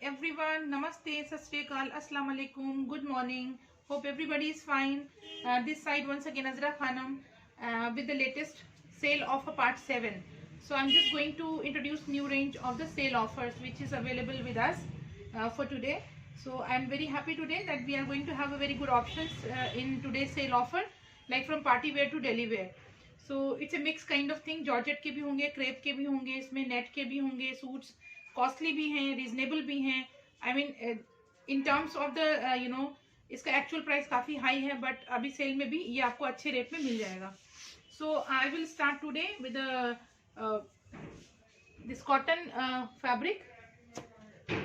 everyone, namaste, sat sri akal, assalamu alaikum, good morning. Hope everybody is fine. This side once again Azra Khanam with the latest sale offer part 7. So I'm just going to introduce new range of the sale offers which is available with us for today. So I'm very happy today that we are going to have a very good options in today's sale offer, like from party wear to daily wear. So it's a mixed kind of thing. Georgette के भी होंगे, crepe के भी होंगे, इसमें net के भी होंगे, सूट्स कॉस्टली भी हैं, रीजनेबल भी हैं. I mean in terms of the इसका एक्चुअल प्राइस काफ़ी हाई है, बट अभी सेल में भी ये आपको अच्छे रेट में मिल जाएगा. So I will start today with this cotton fabric,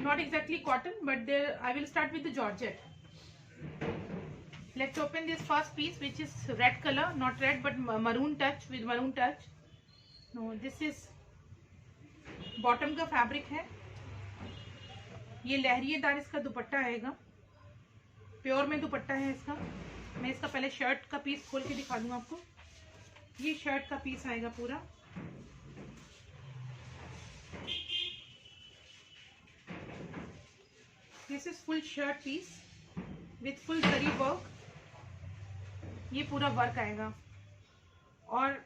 not exactly cotton, but there I will start with the georgette. Let's open this first piece, which is red color, not red but maroon touch, with maroon touch. No, this is bottom का fabric है. ये लहरिएदार इसका दुपट्टा आएगा, pure में दुपट्टा है इसका. मैं इसका पहले शर्ट का पीस खोल के दिखा दूंगा आपको. ये शर्ट का पीस आएगा पूरा. This is full shirt piece with full zari work. ये पूरा वर्क आएगा, और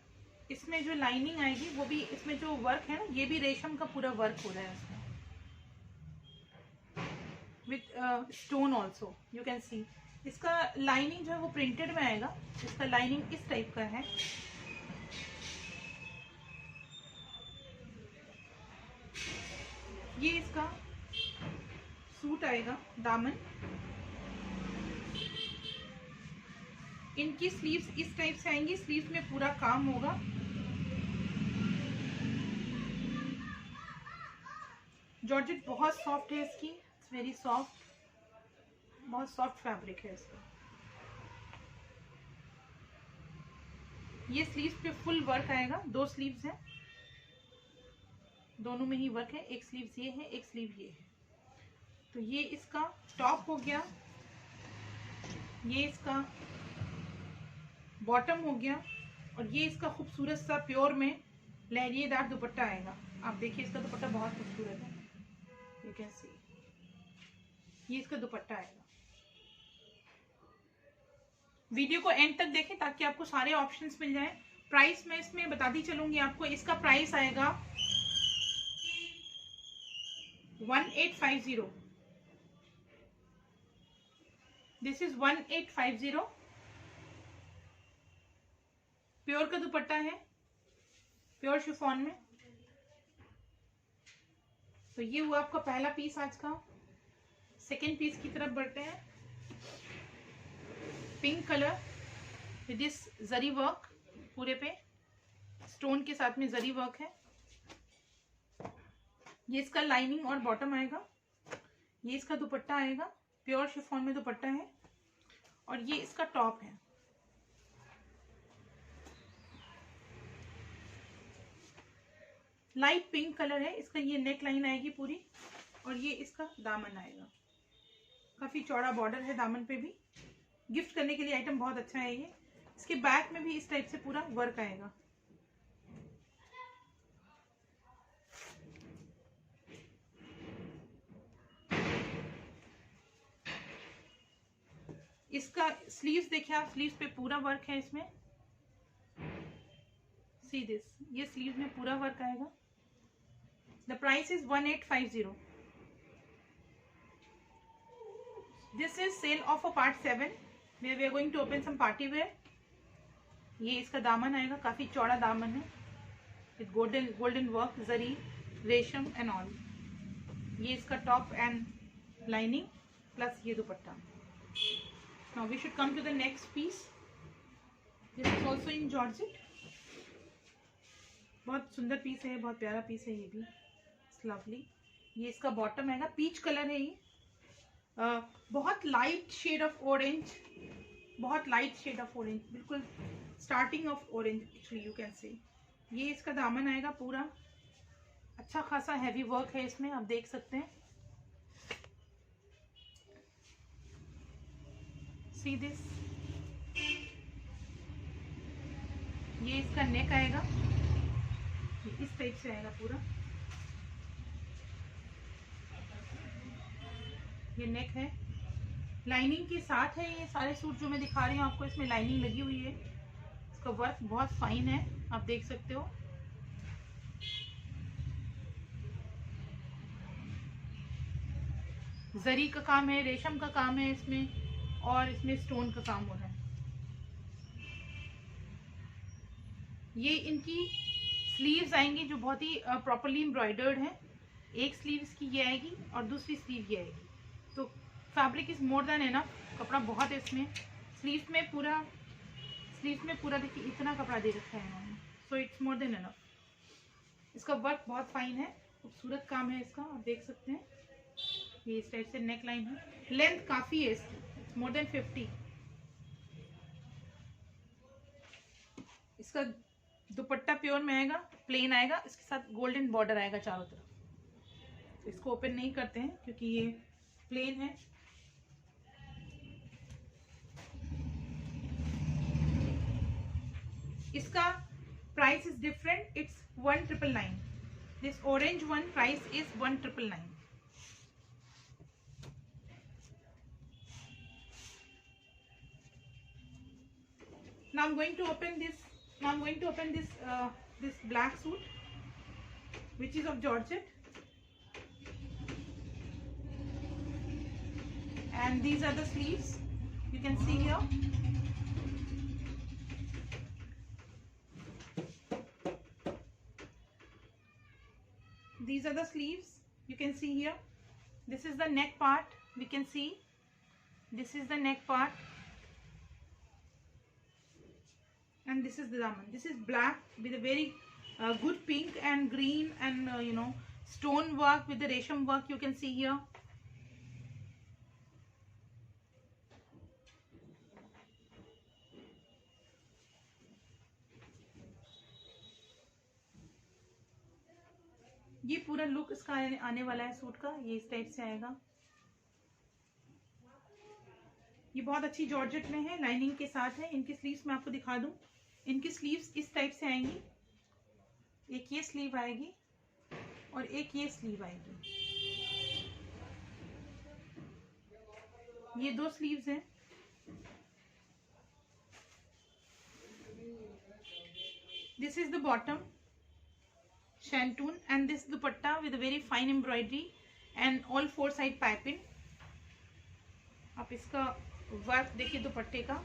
इसमें जो लाइनिंग आएगी वो भी, इसमें जो वर्क है ना, ये भी रेशम का पूरा वर्क हो रहा है इसमें, with stone also you can सी. इसका लाइनिंग जो है वो प्रिंटेड में आएगा. इसका लाइनिंग इस टाइप का है. ये इसका सूट आएगा, दामन. इनकी स्लीव्स इस टाइप से आएंगी. स्लीव्स में पूरा काम होगा. जॉर्जेट बहुत सॉफ्ट है इसकी, इट्स वेरी सॉफ्ट, बहुत सॉफ्ट फैब्रिक है इसका. ये स्लीव्स पे फुल वर्क आएगा. 2 स्लीव्स हैं, दोनों में ही वर्क है. एक स्लीव्स ये है, एक स्लीव ये है. तो ये इसका टॉप हो गया, ये इसका बॉटम हो गया, और ये इसका खूबसूरत सा प्योर में लहरिएदार दुपट्टा आएगा. आप देखिए इसका दुपट्टा बहुत खूबसूरत है, यू कैन सी. ये इसका दुपट्टा आएगा. वीडियो को एंड तक देखें ताकि आपको सारे ऑप्शंस मिल जाएं. प्राइस मैं इसमें बताती चलूंगी आपको. इसका प्राइस आएगा 1850. This is 1850. प्योर का दुपट्टा है, प्योर शिफॉन में. तो ये हुआ आपका पहला पीस आज का. सेकेंड पीस की तरफ बढ़ते हैं. Pink colour with this zari work, पूरे पे स्टोन के साथ में जरी वर्क है. ये इसका लाइनिंग और बॉटम आएगा. ये इसका दुपट्टा आएगा, प्योर शिफॉन में दुपट्टा है, और ये इसका टॉप है. लाइट पिंक कलर है इसका. ये नेक लाइन आएगी पूरी, और ये इसका दामन आएगा. काफी चौड़ा बॉर्डर है दामन पे भी. गिफ्ट करने के लिए आइटम बहुत अच्छा है ये. इसके बैक में भी इस टाइप से पूरा वर्क आएगा. इसका स्लीव्स देखिए आप, स्लीव्स पे पूरा वर्क है इसमें. सी दिस, ये स्लीव में पूरा वर्क आएगा. The price is 1850. This is sale of a part 7 where we are going to open some party wear. ये इसका दामन आएगा, काफी चौड़ा दामन है, विद गोल्डन वर्क, जरी, रेशम एंड ऑल. ये इसका टॉप एंड लाइनिंग प्लस ये दुपट्टा. Now we should come to the next piece. This is also in georgette. बहुत सुंदर पीस है, बहुत प्यारा पीस है ये भी. It's lovely. ये इसका बॉटम आएगा, पीच कलर है ये. बहुत लाइट शेड ऑफ ऑरेंज, बहुत लाइट शेड ऑफ ऑरेंज, बिल्कुल starting of orange actually you can say. ये इसका दामन आएगा पूरा. अच्छा खासा हैवी वर्क है इसमें, आप देख सकते हैं. See this. ये इसका नेक आएगा, इस टाइप से आएगा पूरा. ये नेक है, लाइनिंग के साथ है। ये सारे सूट जो मैं दिखा रही हूँ आपको, इसमें लाइनिंग लगी हुई है। इसका वर्क बहुत फाइन है, आप देख सकते हो। जरी का काम है, रेशम का काम है इसमें, और इसमें स्टोन का काम हो रहा है। ये इनकी स्लीव्स आएंगी जो बहुत ही प्रॉपरली एम्ब्रॉयडर्ड है। एक स्लीव इसकी ये आएगी और दूसरी स्लीव ये आएगी, तो fabric is more than enough. कपड़ा बहुत है इसमें। स्लीव में पूरा देखिए इतना कपड़ा दे रखा है इन्होंने, so it's more than enough. इसका वर्क बहुत फाइन है, खूबसूरत काम है इसका, आप देख सकते हैं। ये इस टाइप से नेक लाइन है, लेंथ काफी है इसकी, मोर देन 50। इसका दुपट्टा प्योर में आएगा, प्लेन आएगा, इसके साथ गोल्डन बॉर्डर आएगा चारों तरफ। इसको ओपन नहीं करते हैं क्योंकि ये प्लेन है। इसका price is different, it's 1999। This orange one price is 1999। Now I'm going to open this. This black suit, which is of Georgette, and these are the sleeves. You can see here. These are the sleeves. You can see here. This is the neck part. We can see. This is the neck part. And this is the daman. This is black with a very good pink and green and stone work with the resham work. You can see here. ये पूरा look इसका आने वाला है suit का, ये इस type से आएगा। ये बहुत अच्छी जॉर्जेट में है, लाइनिंग के साथ है। इनकी स्लीव्स मैं आपको दिखा दूं, इनकी स्लीव्स इस टाइप से आएंगी। एक ये स्लीव आएगी और एक ये स्लीव आएगी। ये दो स्लीव्स हैं। This is the bottom, shantoon, and this dupatta with a very fine embroidery and all four side piping. आप इसका वर्क देखिए दुपट्टे का।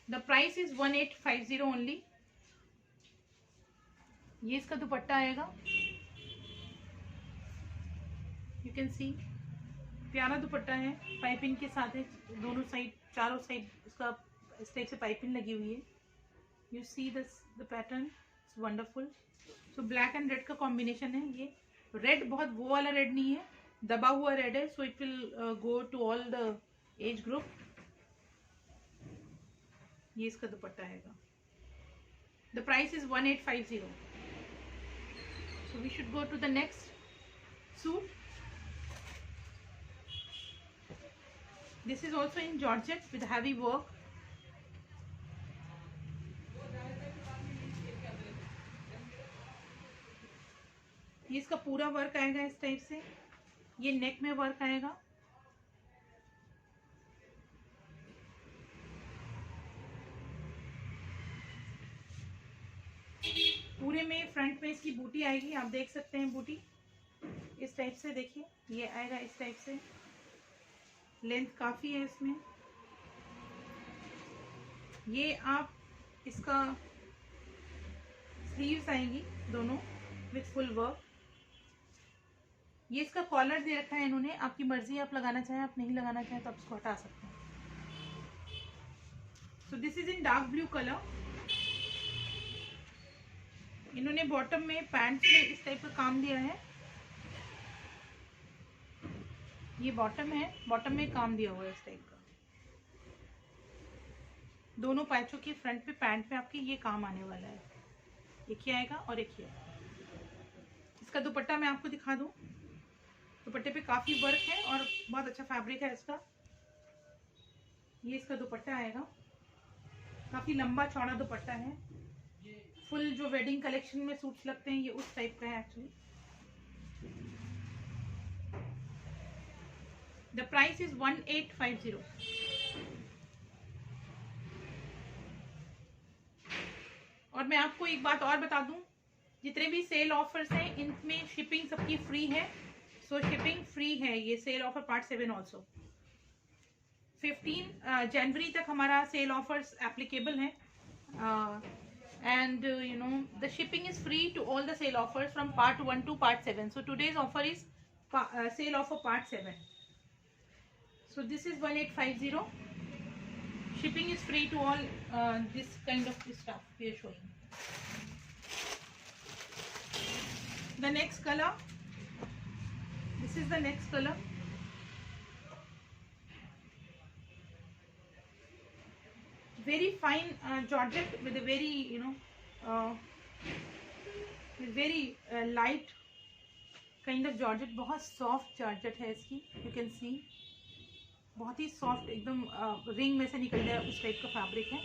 The price is 1850 only. ये इसका दुपट्टा आएगा, यू कैन सी। प्यारा दुपट्टा है, पाइपिंग के साथ है, दोनों साइड चारों साइड इसका इस टाइप से पाइपिंग लगी हुई है। You see this the pattern, it's wonderful. So black and red का कॉम्बिनेशन है। ये रेड बहुत वो वाला रेड नहीं है, दबा हुआ रेड है, so it will go to all the age group. ये इसका दुपट्टा आएगा। The price is 1850। So we should go to the next suit. This is also in Georgette with heavy work. ये इसका पूरा वर्क आएगा इस टाइप से। ये नेक में वर्क आएगा। पूरे में फ्रंट में इसकी बूटी आएगी, आप देख सकते हैं बूटी इस टाइप से। देखिए ये आएगा इस टाइप से, लेंथ काफी है इसमें। ये आप इसका स्लीव्स आएंगी दोनों विथ फुल वर्क। ये इसका कॉलर दे रखा है इन्होंने, आपकी मर्जी, आप लगाना चाहें, आप नहीं लगाना चाहें तो आप इसको हटा सकते हैं। सो this is in dark blue colour. इन्होंने बॉटम में पैंट्स में इस टाइप का काम दिया है। ये बॉटम है, बॉटम में काम दिया हुआ है इस टाइप का। दोनों पैचों के फ्रंट पे पैंट पे आपके ये काम आने वाला है। एक ही आएगा और एक ही आएगा। इसका दुपट्टा मैं आपको दिखा दूं। दुपट्टे पे काफी वर्क है और बहुत अच्छा फैब्रिक है इसका। ये इसका दुपट्टा आएगा, काफी लंबा चौड़ा दुपट्टा है। फुल जो वेडिंग कलेक्शन में सूट्स लगते हैं, ये उस टाइप का है एक्चुअली। The price is 1850। और मैं आपको एक बात और बता दूं, जितने भी सेल ऑफर्स हैं इनमें शिपिंग सबकी फ्री है। सो शिपिंग फ्री है ये सेल ऑफर पार्ट 7 ऑल्सो। 15 जनवरी तक हमारा सेल ऑफर्स एप्लीकेबल है, and you know the shipping is free to all the sale offers from part 1 to part 7। So today's offer is sale offer part 7। So this is 1850। Shipping is free to all this kind of stuff we are showing. The next color, this is the next color. Very fine georgette with a very very light kind of georgette. बहुत soft georgette है इसकी, you can see. बहुत ही soft, एकदम ring में से निकल जाए उस टाइप का फैब्रिक है।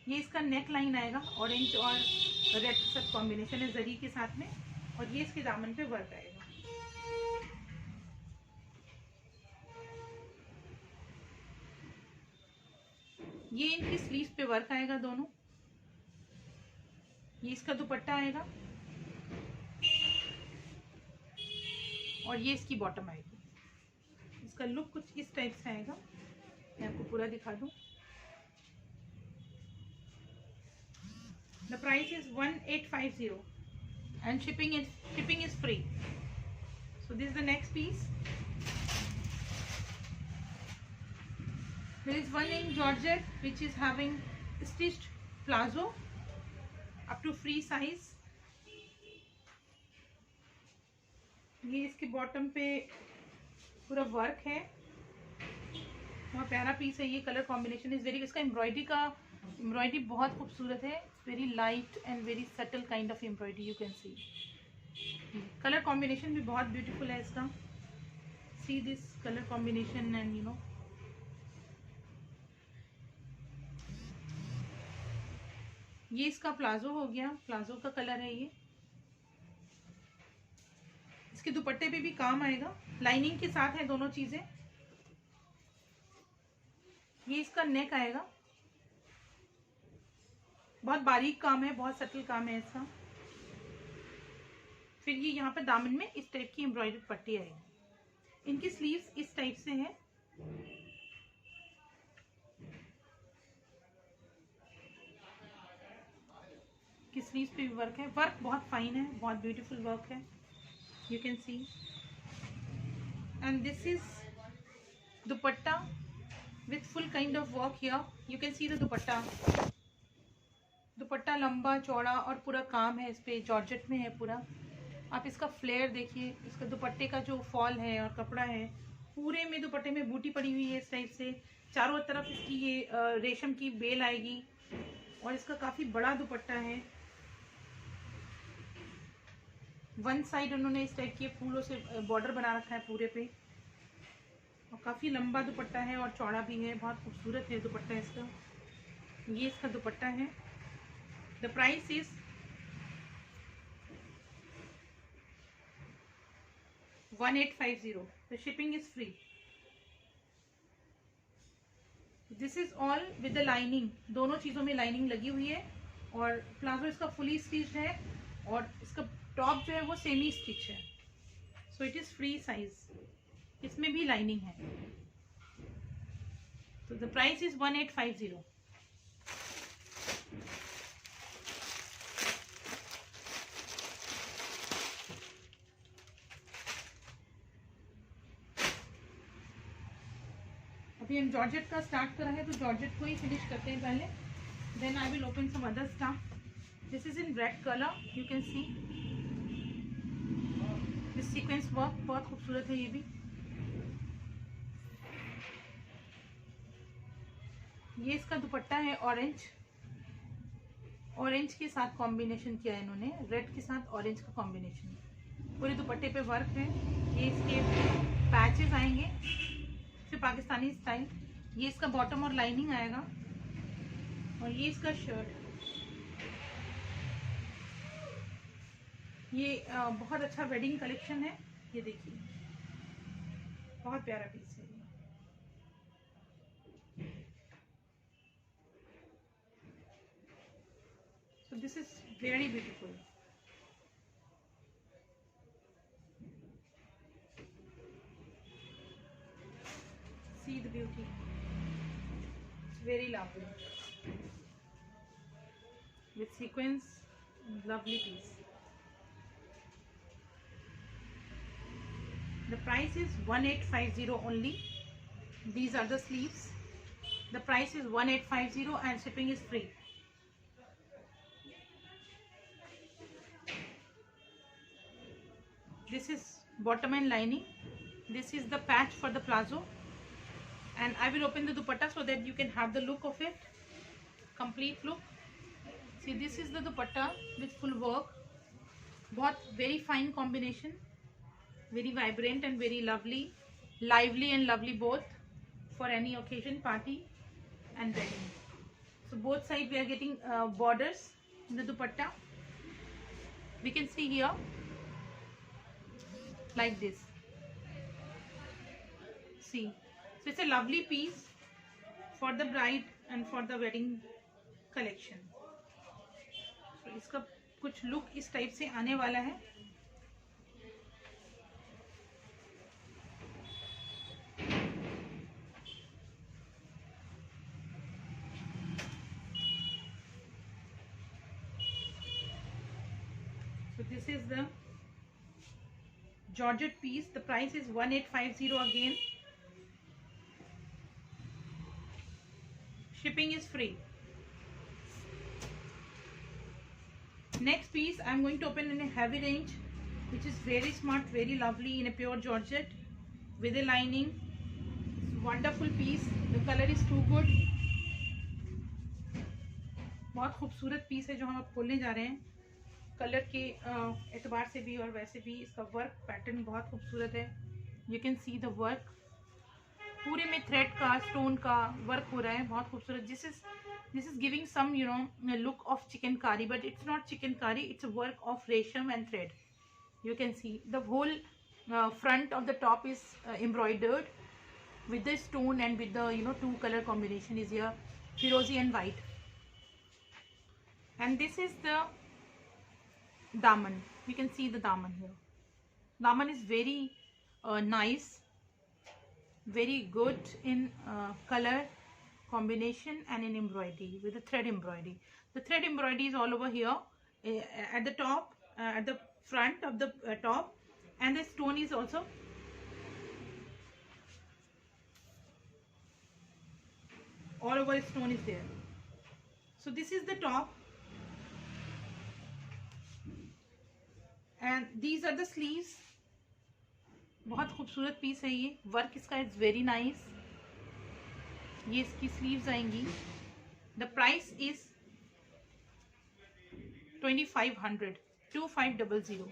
ये इसका नेक लाइन आएगा, ऑरेंज और रेड के साथ कॉम्बिनेशन है जरी के साथ में, और ये इसके दामन पे वर्क आएगा। ये इनकी स्लीव्स पे वर्क आएगा दोनों। ये इसका दुपट्टा आएगा और ये इसकी बॉटम आएगी। इसका लुक कुछ इस टाइप से आएगा, मैं आपको पूरा दिखा दूं। The price is 1850 and shipping is free. So this is the next piece. There is one in georgette which is having stitched palazzo up to free size. ये इसके बॉटम पे पूरा वर्क है, बहुत प्यारा पीस है। ये कलर कॉम्बिनेशन इज वेरी, इसका एम्ब्रॉयडरी बहुत खूबसूरत है। Very light and very subtle kind of embroidery, you can C. Colour combination भी बहुत ब्यूटीफुल है इसका। See this colour combination and you no, ये इसका प्लाजो हो गया, प्लाजो का कलर है ये। इसके दुपट्टे पे भी काम आएगा, लाइनिंग के साथ है दोनों चीजें। ये इसका नेक आएगा, बहुत बारीक काम है, बहुत सटल काम है इसका। फिर ये यहाँ पे दामन में इस टाइप की एम्ब्रॉयडरी पट्टी आएगी। इनकी स्लीव्स इस टाइप से है। की स्लीव्स पे भी वर्क है, वर्क बहुत फाइन है, बहुत ब्यूटीफुल वर्क है, you can see. And this is dupatta with full kind of work here. You can see the dupatta. दुपट्टा लंबा चौड़ा और पूरा काम है इस पे, जॉर्जेट में है पूरा। आप इसका फ्लेयर देखिए, इसका दुपट्टे का जो फॉल है और कपड़ा है, पूरे में दुपट्टे में बूटी पड़ी हुई है इस टाइप से। चारों तरफ इसकी ये रेशम की बेल आएगी, और इसका काफी बड़ा दुपट्टा है। वन साइड उन्होंने इस टाइप के फूलों से बॉर्डर बना रखा है पूरे पे, और काफी लंबा दुपट्टा है और चौड़ा भी है, बहुत खूबसूरत है दुपट्टा इसका। ये इसका दुपट्टा है। The price is 1850। The shipping is free. This is all with the lining, दोनों चीजों में लाइनिंग लगी हुई है, और प्लाजो इसका फुली स्टिच्ड है, और इसका टॉप जो है वो सेमी स्टिच है। So it is free size, इसमें भी लाइनिंग है। तो द प्राइस इज 1850। अभी हम जॉर्जेट का स्टार्ट कर रहे हैं, तो जॉर्जेट को ही फिनिश करते हैं पहले, then I will open some other stuff. This is in red colour, you can see this sequence work, बहुत खूबसूरत है ये भी। ये इसका दुपट्टा है ऑरेंज, ऑरेंज के साथ कॉम्बिनेशन किया है इन्होंने, रेड के साथ ऑरेंज का कॉम्बिनेशन। पूरे दुपट्टे पे वर्क है। ये इसके पैचेस आएंगे फिर पाकिस्तानी स्टाइल। ये इसका बॉटम और लाइनिंग आएगा, और ये इसका शर्ट। ये बहुत अच्छा वेडिंग कलेक्शन है, ये देखिए बहुत प्यारा पीस है। So this is very beautiful. See the beauty. It's very lovely. With sequins, lovely piece. The price is 1850 only. These are the sleeves. The price is 1850 and shipping is free. This is bottom and lining. This is the patch for the palazzo. And I will open the dupatta so that you can have the look of it. Complete look. See, this is the dupatta with full work. Very fine combination. Very vibrant and very lovely. Lively and lovely both. For any occasion, party and wedding. So both sides we are getting borders in the dupatta. We can see here like this. See, so it's a lovely piece for the bride and for the wedding collection. So इसका कुछ look इस type से आने वाला है. So this is the Georgette piece. The price is 1850 again. Shipping is free. Next piece I am going to open in a heavy range, which is very smart, very lovely in a pure Georgette with a lining. Wonderful piece. The color is too good. बहुत खूबसूरत piece है जो हम अब खोलने जा रहे हैं. कलर के एतबार से भी और वैसे भी इसका वर्क पैटर्न बहुत खूबसूरत है. You can see the work. पूरे में थ्रेड का स्टोन का वर्क हो रहा है. बहुत खूबसूरत. This is giving some look of chicankari, but it's not chicankari. It's a work of resham and thread. You can see the whole front of the top is embroidered with the stone and with the two color combination is here, firozi and white. And this is the daman. You can see the daman here. Daman is very nice, very good in color combination and in embroidery with the thread embroidery. The thread embroidery is all over here at the top, at the front of the top, and the stone is also all over. Stone is there. So this is the top, and these are the sleeves. बहुत खूबसूरत piece है ये. Work इसका is very nice. ये इसकी sleeves आएंगी. The price is 2500. 2500.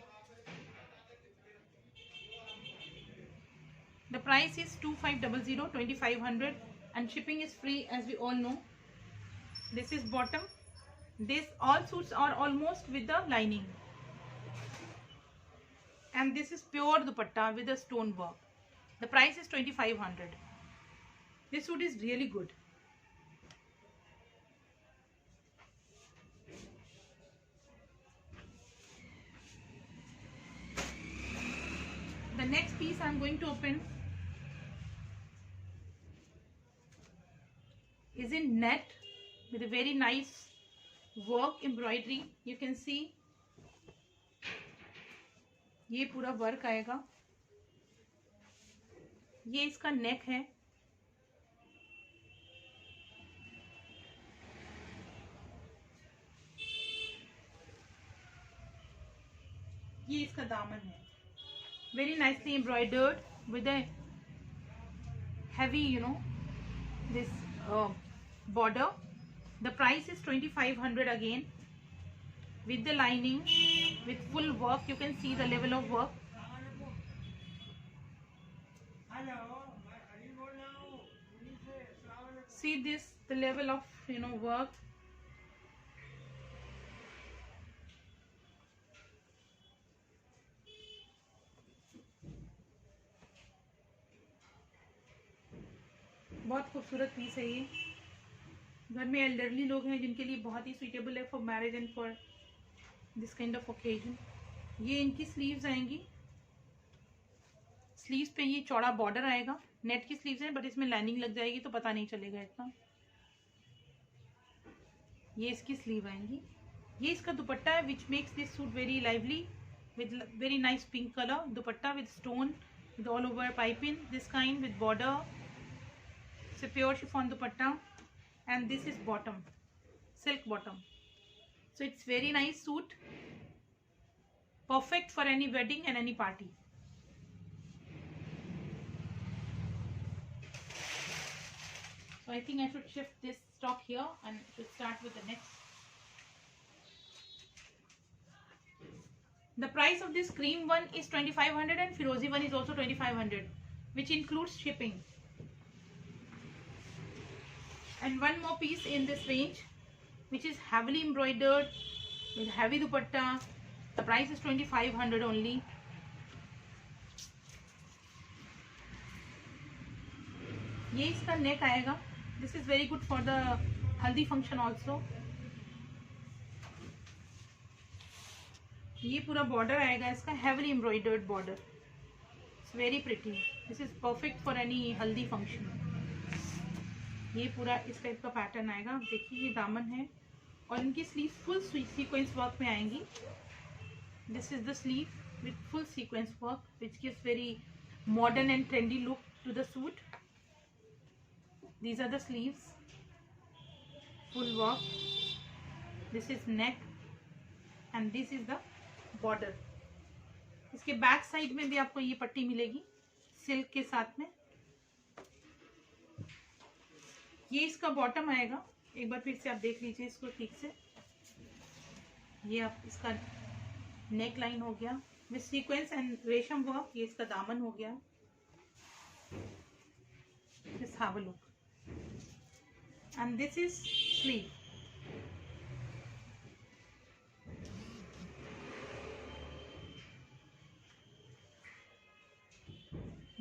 The price is 2500, 2500, and shipping is free, as we all know. This is bottom. This all suits are almost with the lining. And this is pure dupatta with the stone work. The price is 2500. This suit is really good. The next piece I am going to open is in net with a very nice work embroidery. You can see ये पूरा work आएगा. ये इसका नेक है. ये इसका दामन है. Very nicely embroidered with a heavy this border. The price is 2500 again, with the lining, with full work. You can see the level of work. See this, the level of work. बहुत खूबसूरत piece है ये. घर में elderly लोग हैं जिनके लिए बहुत ही सुइटेबल है for marriage and for this kind of occasion. ये इनकी स्लीव्स आएंगी। स्लीव्स पे ये चौड़ा बॉर्डर आएगा। नेट की स्लीव्स है बट इसमें लाइनिंग लग जाएगी तो पता नहीं चलेगा इतना। ये इसकी स्लीव आएंगी। ये इसका दुपट्टा है which makes this suit very lively with very nice pink color dupatta with stone with all over piping this kind with border. It's a pure chiffon dupatta and this is bottom, silk bottom. So it's very nice suit, perfect for any wedding and any party. So I think I should shift this stock here and should start with the next. The price of this cream one is 2500 and Firozi one is also 2500, which includes shipping. And one more piece in this range, which is heavily embroidered with heavy dupatta. The price is 2500 only. ये इसका neck आएगा. This is very good for the haldi function also. ये पूरा border आएगा इसका, heavily embroidered border. It's very pretty. This is perfect for any हल्दी function. ये पूरा इस टाइप का पैटर्न आएगा. देखिए ये दामन है और इनकी स्लीव फुल सीक्वेंस वर्क में आएंगी. This is the sleeve with full sequence work which gives very modern and trendy look to the suit. These are the sleeves, full work. This is neck and this is the border. इसके back side में भी आपको ये पट्टी मिलेगी silk के साथ में. ये इसका बॉटम आएगा. एक बार फिर से आप देख लीजिए इसको ठीक से. ये आप इसका नेक लाइन हो गया विथ सीक्वेंस एंड रेशम वर्क. ये इसका दामन हो गया. This have a look and this is sleeve.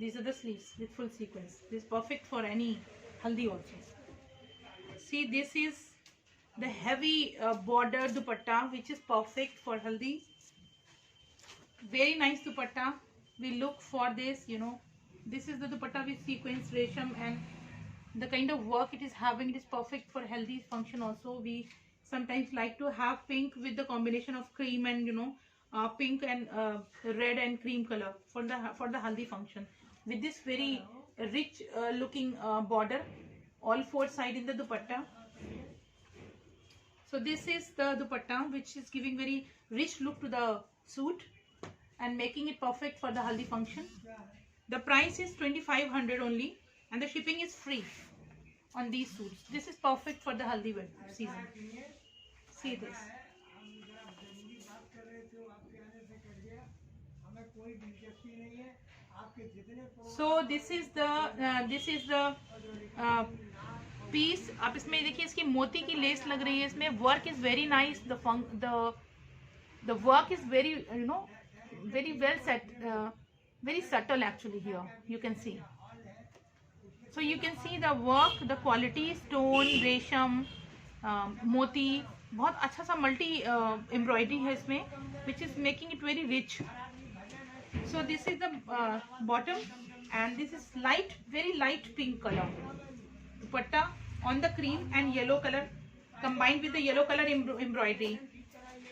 These are the sleeves with full sequence. This is perfect for any haldi also. See, this is the heavy border dupatta which is perfect for haldi. Very nice dupatta. We look for this, you know. This is the dupatta with sequence, resham, and the kind of work it is having. It is perfect for haldi function also. We sometimes like to have pink with the combination of cream and, you know, pink and red and cream color for the haldi function. With this very rich looking border all four side in the dupatta. So this is the dupatta which is giving very rich look to the suit and making it perfect for the haldi function. The price is 2500 only and the shipping is free on these suits. This is perfect for the haldi season. See this. So this is the piece. आप इसमें देखिए इसकी मोती की less लग रही है. इसमें work is very nice. the work is very, you know, very well set, very subtle actually. Here you can see. So you can see the work, the quality, stone, resham, moti, बहुत अच्छा सा multi embroidery है इसमें, which is making it very rich. So this is the bottom and this is light, very light pink color dupatta on the cream and yellow color combined with the yellow color embroidery.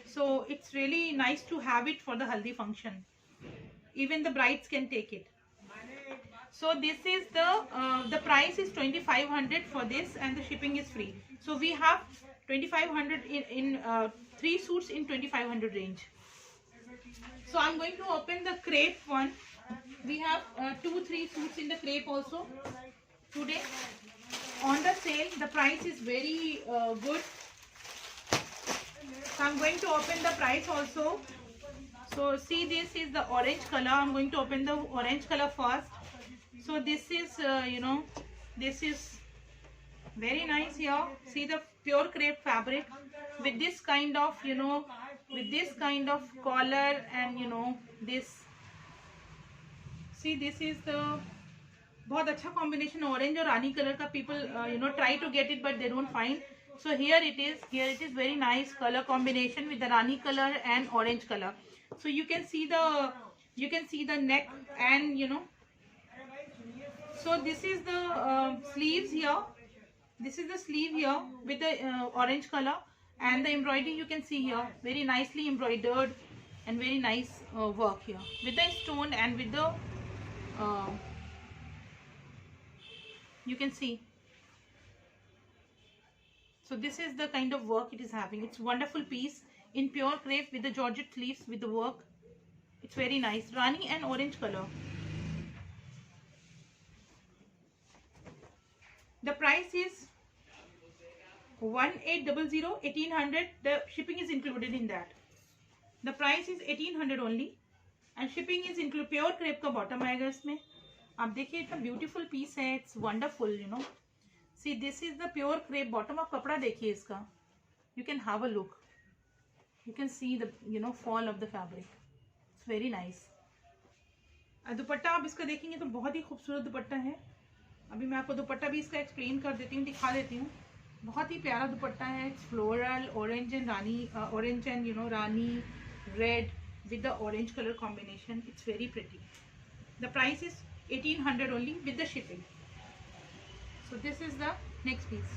So it's really nice to have it for the haldi function. Even the brides can take it. So this is the price is 2500 for this and the shipping is free. So we have 2500 in 3 suits in 2500 range. So I'm going to open the crepe one. We have 2-3 suits in the crepe also today on the sale. The price is very good. So I'm going to open the price also. So see, this is the orange color. I'm going to open the orange color first. So this is you know, this is very nice here. See the pure crepe fabric with this kind of, you know, with this kind of collar and, you know, this. See, this is the बहुत अच्छा combination orange और रानी colour का. People try to get it but they don't find. So here it is very nice color combination with the rani color and orange color. So you can see the neck, and so this is the sleeves here. This is the sleeve here with the orange color, and the embroidery you can see here, very nicely embroidered and very nice work here with the stone and with the you can see. So this is the kind of work it is having. It's wonderful piece in pure crepe with the georgette sleeves with the work. It's very nice, rani and orange color. The price is 1800, 1800. The shipping is included in that. The price is 1800 only, and shipping is included. Pure crepe का bottom आएगा इसमें. आप देखिए इतना beautiful piece है. It's wonderful, See, this is the pure crepe bottom. आप कपड़ा देखिए इसका. You can have a look. You can see the fall of the fabric. It's very nice. दुपट्टा आप इसका देखेंगे तो बहुत ही खूबसूरत दुपट्टा है. अभी मैं आपको दुपट्टा भी इसका एक्सप्लेन कर देती हूँ, दिखा देती हूँ. बहुत ही प्यारा दुपट्टा है. It's floral, orange and rani red with the orange color combination. It's very pretty. The price is 1800 only with the shipping. So this is the next piece.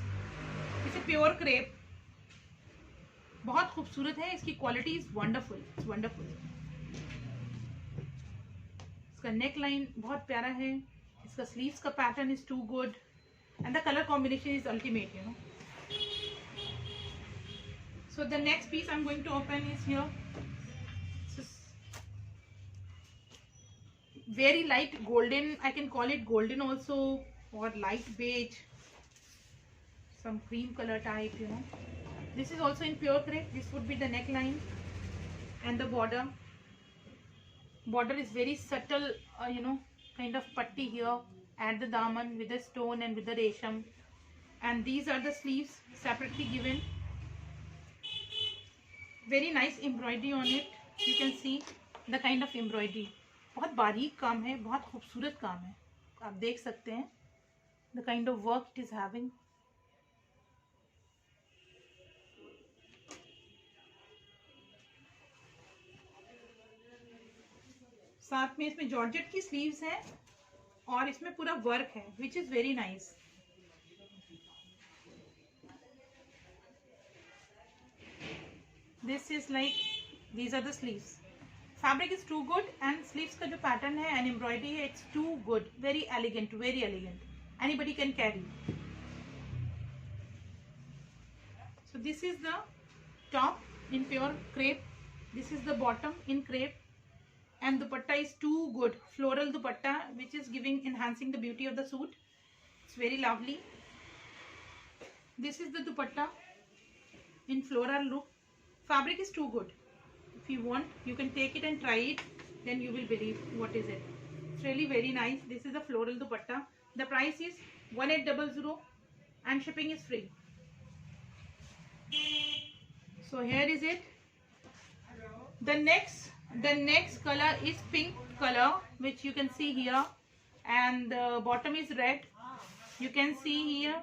It's a pure crepe. बहुत खूबसूरत है. इसकी quality is wonderful. It's wonderful. इसका neck line बहुत प्यारा है. इसका sleeves का pattern is too good, and the colour combination is ultimate. So the next piece I'm going to open is here. Very light golden. I can call it golden also, or light beige, some cream color type. This is also in pure crepe. This would be the neckline, and the border. Border is very subtle, kind of patti here at the daman with the stone and with the resham. And these are the sleeves separately given. Very nice embroidery on it. You can see the kind of embroidery. बहुत बारीक काम है, बहुत खूबसूरत काम है. आप देख सकते हैं the kind of work it is having. साथ में इसमें जॉर्जेट की स्लीव्स हैं और इसमें पूरा वर्क है, which is very nice. This is like, these are the sleeves. Fabric is too good, and sleeves का जो pattern है and embroidery है, it's too good. Very elegant, very elegant. Anybody can carry. So this is the top in pure crepe. This is the bottom in crepe, and dupatta is too good. Floral dupatta, which is enhancing the beauty of the suit. It's very lovely. This is the dupatta in floral look. Fabric is too good. If you want, you can take it and try it, then you will believe what is it. It's really very nice. This is the floral dupatta. The price is 1800 and shipping is free. So here is it. The next color is pink color, which you can see here, and the bottom is red. You can see here.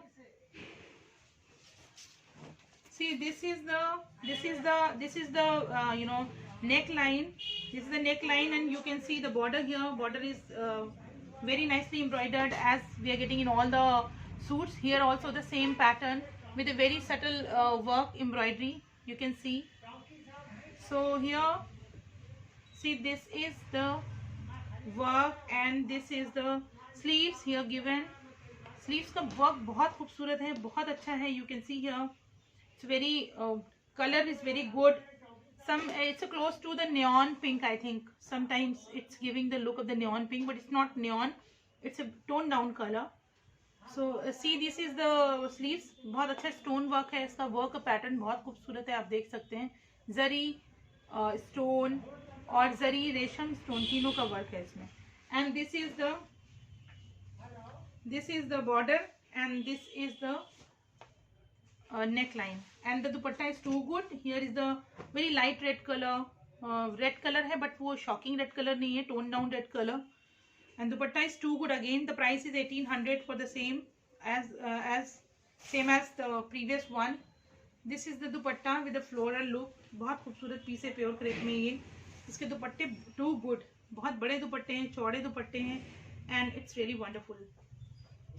See, this is the neckline. This is the neckline, and you can see the border here. Border is very nicely embroidered, as we are getting in all the suits. Here also the same pattern with a very subtle work embroidery. You can see. So here, see, this is the work, and this is the sleeves here given. Sleeves का work बहुत खूबसूरत है, बहुत अच्छा है. You can see here. It's very color is very good. It's close to the neon pink, I think. Sometimes it's giving the look of the neon pink, but it's not neon. It's a toned down color. So see, this is the sleeves. बहुत अच्छा stone work है. इसका work का pattern बहुत खूबसूरत है. आप देख सकते हैं. जरी stone और जरी रेशम stone तीनों का work है इसमें. And this is the border, and this is the neckline, and the dupatta is too good. Here is the very light red color. Red color है, but वो shocking red color नहीं है, toned down red color. and dupatta is too good. Again the price is 1800 for the same as the previous one. This is the dupatta with the floral look. बहुत खूबसूरत piece है pure crepe में ये. इसके दुपट्टे to good, बहुत बड़े दुपट्टे हैं, चौड़े दुपट्टे हैं, and it's really wonderful.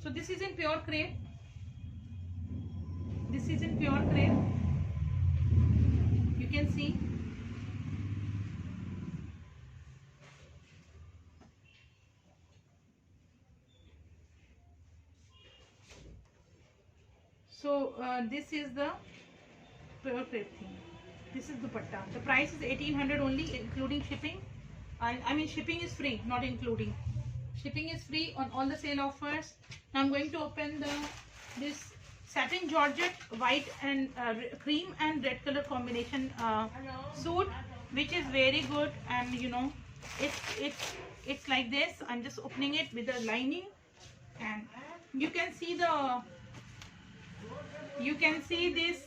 So this is in pure crepe. This is in pure crepe. You can see. So this is the pure crepe thing. This is dupatta. The price is 1800 only, including shipping. I mean shipping is free, not including. Shipping is free on all the sale offers. Now I'm going to open this satin georgette white and cream and red color combination suit, which is very good, and you know it's like this. I'm just opening it with the lining, and you can see this.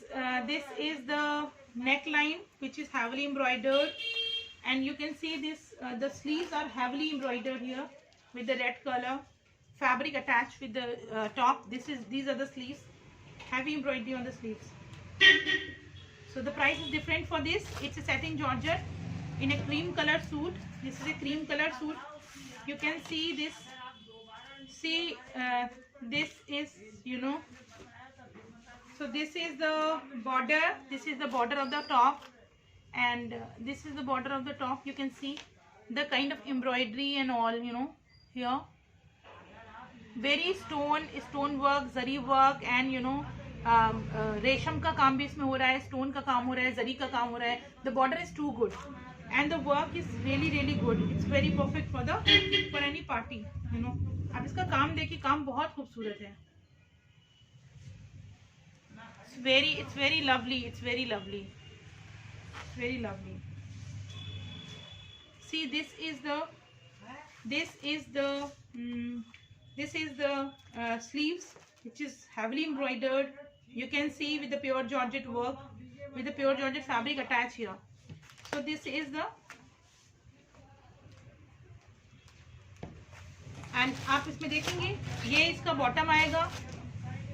This is the neckline, which is heavily embroidered, and you can see this. The sleeves are heavily embroidered here with the red color fabric attached with the top. These are the sleeves. Heavy embroidery on the sleeves. So the price is different for this. It's a satin georgette in a cream color suit. This is a cream color suit. You can see this. See, this is, you know. So this is the border. This is the border of the top, and this is the border of the top. You can see the kind of embroidery and all, you know, here. Very stone work, zari work, and you know. रेशम का काम भी इसमें हो रहा है, stone का काम हो रहा है, जरी का काम हो रहा है. The border is too good and the work is really good. It's very perfect for any party, you know. आप इसका काम देखिए, काम बहुत खूबसूरत है. It's very lovely. See, this is the sleeves, which is heavily embroidered. You can see with the pure georgette work, with the pure georgette fabric attached here. So this is the, and आप इसमें देखेंगे ये इसका bottom आएगा,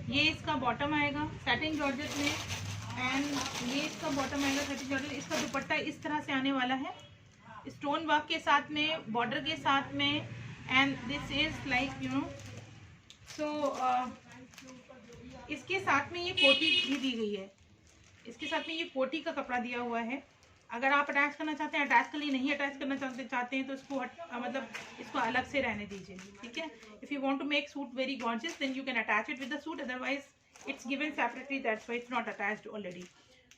ये इसका bottom आएगा satin georgette में, एंड ये इसका बॉटम आएगा सैटिन जॉर्जेट. इसका दुपट्टा इस तरह से आने वाला है, स्टोन वर्क के साथ में, बॉर्डर के साथ में, and this is like, you know. So इसके साथ में ये कोटी भी दी गई है. इसके साथ में ये कोटी का कपड़ा दिया हुआ है. अगर आप अटैच करना चाहते हैं, अटैच कर लिए, नहीं अटैच करना चाहते हैं तो इसको मतलब इसको अलग से रहने दीजिए, ठीक है. If you want to make suit very gorgeous, then you can attach it with the suit, otherwise it's given separately, that's why it's not attached already.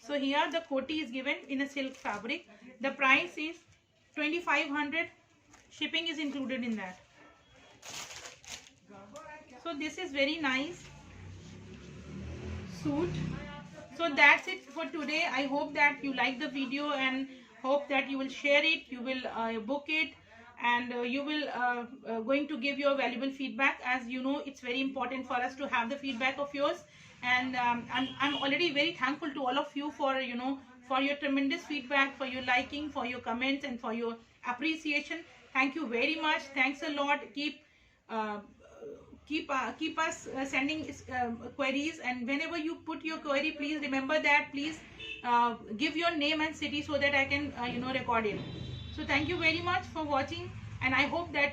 So here the कोटी is given in a silk fabric. The price is 2500. Shipping is included in that. So this is very nice suit. So that's it for today. I hope that you like the video and hope that you will share it, you will book it, and you will going to give your valuable feedback. As you know, it's very important for us to have the feedback of yours, and I'm already very thankful to all of you for, you know, for your tremendous feedback, for your liking, for your comments, and for your appreciation. Thank you very much. Thanks a lot. Keep us sending queries, and whenever you put your query, please remember that, please give your name and city so that I can you know, record it. So thank you very much for watching, and I hope that